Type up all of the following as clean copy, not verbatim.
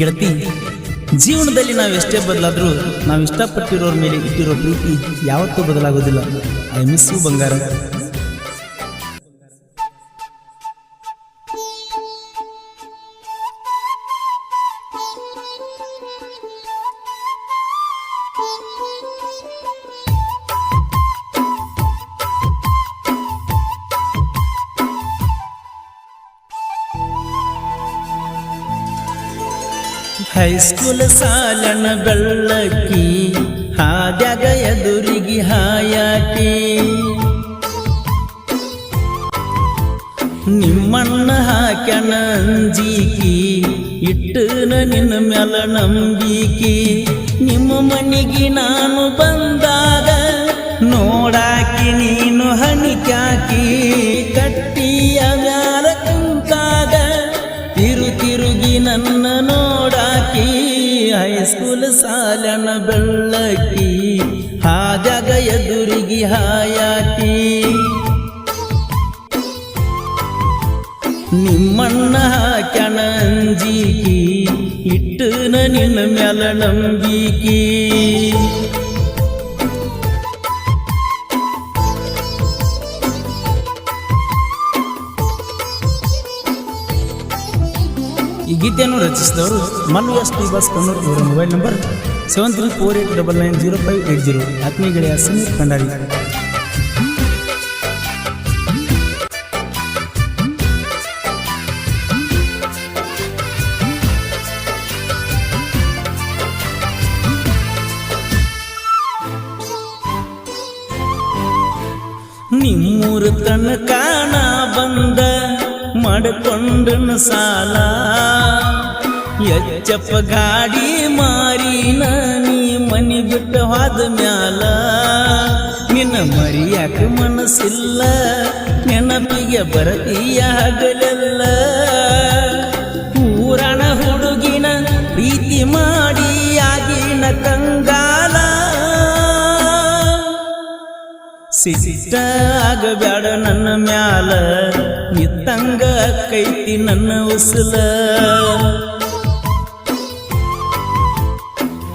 ಗೆಳತಿ, ಜೀವನದಲ್ಲಿ ನಾವು ಎಷ್ಟೇ ಬದಲಾದರೂ ನಾವು ಇಷ್ಟಪಟ್ಟಿರೋರ ಮೇಲೆ ಇಟ್ಟಿರೋ ಪ್ರೀತಿ ಯಾವತ್ತೂ ಬದಲಾಗೋದಿಲ್ಲ. ಐ ಮಿಸ್ ಯು ಬಂಗಾರ. ಹೈಸ್ಕೂಲ್ ಸಾಲನ ಬೆಳ್ಳಕ್ಕಿ ಹಾದ್ಯಾಗ ಎದುರಿಗೆ ಹಾಯಾಕಿ ನಿಮ್ಮಣ್ಣ ಹಾಕ್ಯಾನ ಅಂಜಿಕಿ ಇಟ್ಟನ ನಿನ್ನ ಮ್ಯಾಲ ನಂಬಿಕಿ. ನಿಮ್ಮ ಮನೆಗೆ ನಾನು ಬಂದಾಗ ನೋಡಾಕಿ ನೀನು ಹಣಿಕ್ಯಾಕಿ ಕಟ್ಟಿಯ ಮ್ಯಾಲ ಕುಂತಾಗ ತಿರುಗಿ ನನ್ನ ನೋಡಾಕಿ. ಹೈಸ್ಕೂಲ್ ಸಾಲನ ಬೆಳ್ಳಕ್ಕಿ ಹಾದ್ಯಾಗ ಎದುರಿಗೆ ಹಾಯಾಕಿ ನಿಮ್ಮಣ್ಣ ಹಾಕ್ಯಾನ ಅಂಜಿಕಿ ಇಟ್ಟನ ನಿನ್ನ ಮ್ಯಾಲ ನಂಬಿಕಿ. ಈ ಗೀತೆಯನ್ನು ರಚಿಸಿದವರು ಮಲ್ಲು ಎಸ್ ಟಿ ಬಾಸ್ ಕಣ್ಣೂರು. ಇವರ ಮೊಬೈಲ್ ನಂಬರ್ 7348990580. ಆತ್ಮೀಯ ಗೆಳೆಯ ಸಮೀರ್ ಕಂಡಾರಿ. ನಿಮ್ಮೂರು ತನಕ ನಾ ಬಂದ ಮಾಡಿಕೊಂಡನ ಸಾಲ ಎಚ್ಚಪ್ಪ ಗಾಡಿ ಮಾರಿನ ನೀ ಮನಿ ಬಿಟ್ಟ ಹೋದ ಮ್ಯಾಲ. ನಿನ್ನ ಮರಿಯಾಕ ಮನಸ್ಸಿಲ್ಲ ನೆನಪಿಗೆ ಬರತೀಯ ಹಗಲೆಲ್ಲ. ಊರಣ ಹುಡುಗಿನ ಪ್ರೀತಿ ಮಾಡಿ ಆಗಿನ ಕಂಗಾಲ. ಸಿಟ್ಟ ಆಗಬ್ಯಾಡ ನನ್ನ ಮ್ಯಾಲ ನಿತ್ತಂಗ ಕೈತಿ ನನ್ನ ಉಸಲ.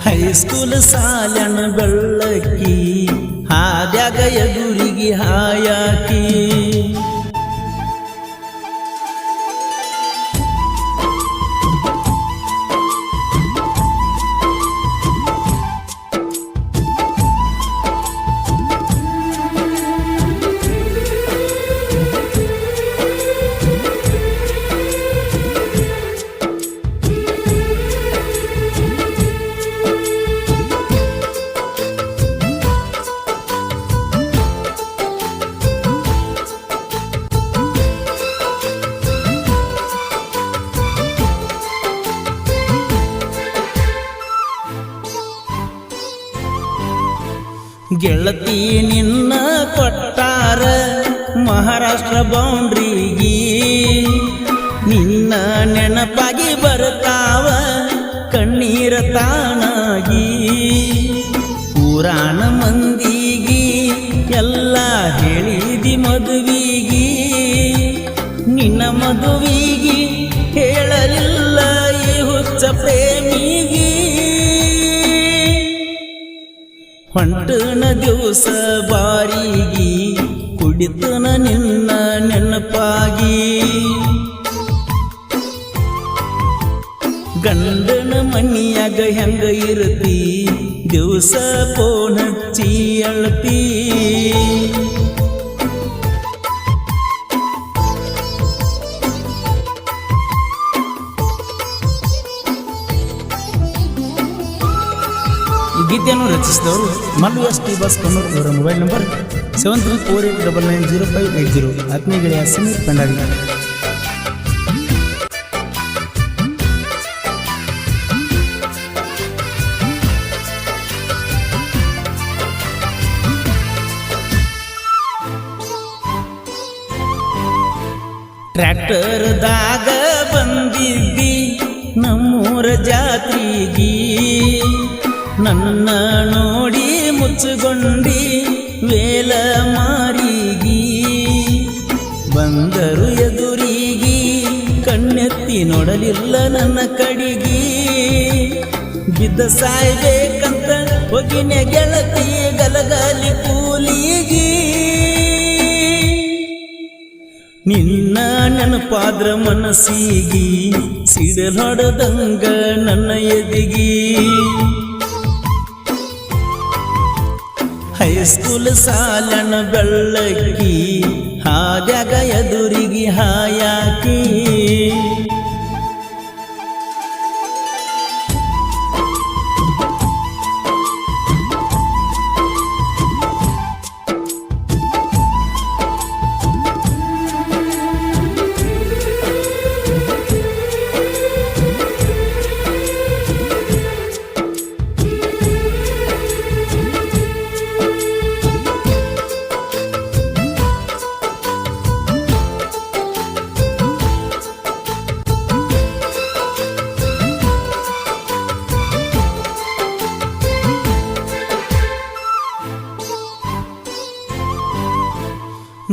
ಹೈಸ್ಕೂಲ್ ಸಾಲನ ಬೆಳ್ಳಕ್ಕಿ ಹಾದ್ಯಾಗ ಎದುರಿಗೆ ಹಾಯಾಕಿ ಗೆಳತಿ ನಿನ್ನ ಕೊಟ್ಟಾರ ಮಹಾರಾಷ್ಟ್ರ ಬೌಂಡ್ರಿಗೆ. ನಿನ್ನ ನೆನಪಾಗಿ ಬರ್ತಾವ ಕಣ್ಣೀರ ತಾನಾಗಿ. ಪುರಾಣ ಮಂದಿಗಿ ಎಲ್ಲ ಹೇಳಿದಿ ಮದುವಿಗಿ. ನಿನ್ನ ಮದುವಿಗಿ ಹೇಳಲಿಲ್ಲ ಈ ಹುಚ್ಚ ಪ್ರೇಮಿಗಿ. ಹೊಂಟನ ದಿವಸ ಬಾರಿಗೆ ಕುಡಿತನ ನಿನ್ನ ನೆನಪಾಗಿ. ಗಂಡನ ಮನಿಯಾಗ ಹೆಂಗ ಇರತಿ ದಿವಸ ಫೋನ್ ಹಚ್ಚಿ ಅಳತಿ. ಈ ಗೀತೆಯನ್ನು ರಚಿಸಿದವರು ಮಲ್ಲು ಎಸ್ ಟಿ ಬಾಸ್ ಕಣ್ಣೂರು. ಇವರ ಮೊಬೈಲ್ ನಂಬರ್ 7348990580. ಆತ್ಮೀಯ ಗೆಳೆಯ ಸಮೀರ್ ಕಂಡಾರಿ. ಟ್ರ್ಯಾಕ್ಟರ್ದಾಗ ಬಂದಿದ್ದಿ ನಮ್ಮೂರ ಜಾತ್ರೆಗೆ. ನನ್ನ ನೋಡಿ ಮುಚ್ಚುಗೊಂಡಿ ವೇಲ ಮಾರಿಗಿ. ಬಂದರು ಎದುರಿಗಿ ಕಣ್ಣೆತ್ತಿ ನೋಡಲಿಲ್ಲ ನನ್ನ ಕಡಿಗಿ. ಬಿದ್ದ ಸಾಯ್ಬೇಕಂತ ಹೋಗಿನ ಗೆಳತಿ ಗಲಗಲಿ ಕೂಲಿಗಿ ನಿನ್ನ ನೆನಪಾದ್ರ ಮನಸ್ಸಿಗಿ ಸಿಡಲ್ ಹೊಡೆದಂಗ ನನ್ನ ಎದಿಗಿ ಹೈಸ್ಕೂಲ್ ಸಾಲನ ಬೆಳ್ಳಕ್ಕಿ ಹಾದ್ಯಾಗ ಎದುರಿಗೆ ಹಾಯಾಕಿ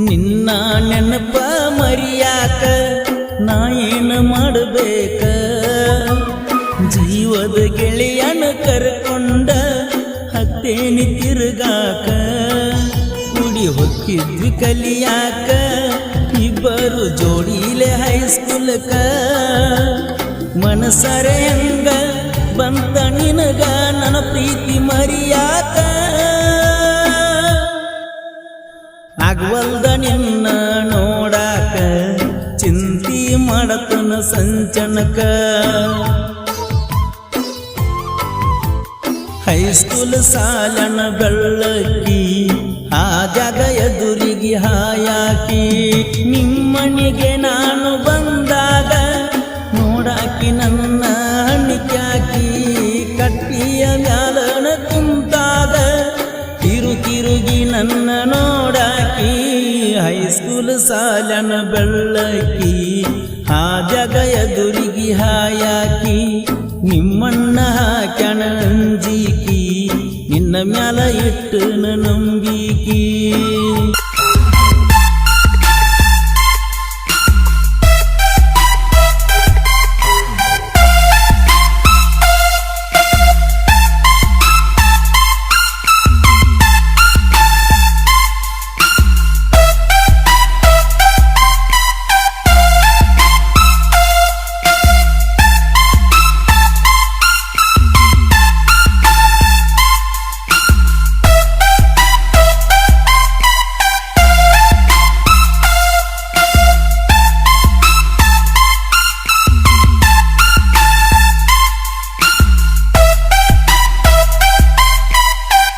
ನಿನ್ನ ನೆನಪ ಮರಿಯಾಕ ನಾ ಏನು ಮಾಡಬೇಕ ಜೀವದ ಗೆಳೆಯನ ಕರ್ಕೊಂಡ ಹತ್ತೇನಿ ತಿರುಗಾಕ ಕುಡಿ ಹೊಕ್ಕಿದ್ವಿ ಕಲಿಯಾಕ ಇಬ್ಬರು ಜೋಡಿಲೆ ಹೈಸ್ಕೂಲ್ಕ ಮನಸರೆ ಹೆಂಗ ಬಂತ ನಿನಗ ನನ್ನ ಪ್ರೀತಿ ಮರಿಯಾಕ ಆಗವಲ್ದ ನಿನ್ನ ನೋಡಾಕ ಚಿಂತಿ ಮಾಡತನ ಸಂಚನಕ ಹೈಸ್ಕೂಲ್ ಸಾಲನ ಬೆಳ್ಳಕ್ಕಿ ಆದ್ಯಾಗ ಎದುರಿಗೆ ಹಾಯಾಕಿ ನಿಮ್ಮನಿಗೆ ನಾನು ಬಂದಾಗ ನೋಡಾಕಿ ನನ್ನ ಹಣಿಕ್ಯಾಕಿ ಕಟ್ಟಿಯ ಮ್ಯಾಲನ ಕುಂತಾಗ ತಿರುಗಿ ನನ್ನ ನೋಡಾಕಿ ಹೈಸ್ಕೂಲ್ ಸಾಲನ ಬೆಳ್ಳಕ್ಕಿ ಆದ್ಯಾಗ ಎದುರಿಗೆ ಹಾಯಾಕಿ ನಿಮ್ಮಣ್ಣ ಹಾಕ್ಯಾನ ಅಂಜಿಕಿ ನಿನ್ನ ಮ್ಯಾಲ ಇಟ್ಟು ನಂಬಿಕಿ